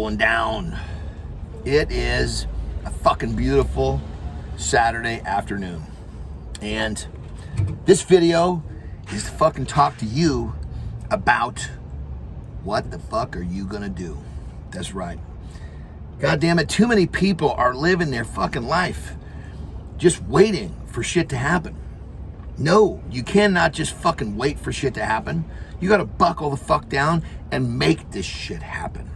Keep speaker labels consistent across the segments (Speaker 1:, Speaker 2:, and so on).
Speaker 1: Going down. It is a fucking beautiful Saturday afternoon, and this video is to fucking talk to you about what the fuck are you gonna do. That's right. God damn it, too many people are living their fucking life just waiting for shit to happen. No, you cannot just fucking wait for shit to happen. You gotta buckle the fuck down and make this shit happen.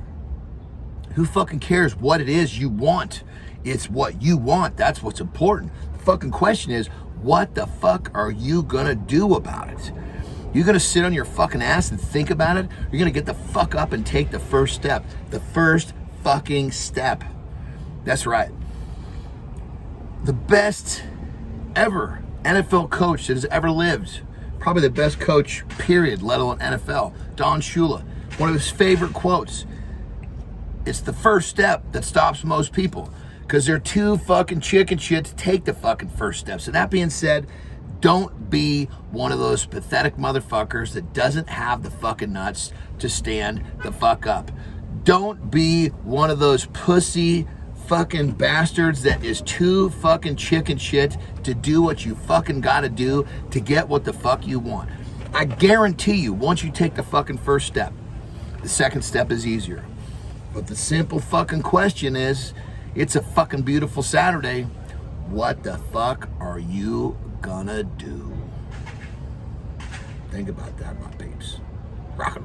Speaker 1: Who fucking cares what it is you want? It's what you want. That's what's important. The fucking question is, what the fuck are you gonna do about it? You gonna sit on your fucking ass and think about it? You're gonna get the fuck up and take the first step. The first fucking step. That's right. The best ever NFL coach that has ever lived. Probably the best coach, period, let alone NFL. Don Shula. One of his favorite quotes. It's the first step that stops most people because they're too fucking chicken shit to take the fucking first step. So that being said, don't be one of those pathetic motherfuckers that doesn't have the fucking nuts to stand the fuck up. Don't be one of those pussy fucking bastards that is too fucking chicken shit to do what you fucking gotta do to get what the fuck you want. I guarantee you, once you take the fucking first step, the second step is easier. But the simple fucking question is, it's a fucking beautiful Saturday. What the fuck are you gonna do? Think about that, my peeps. Rock and roll.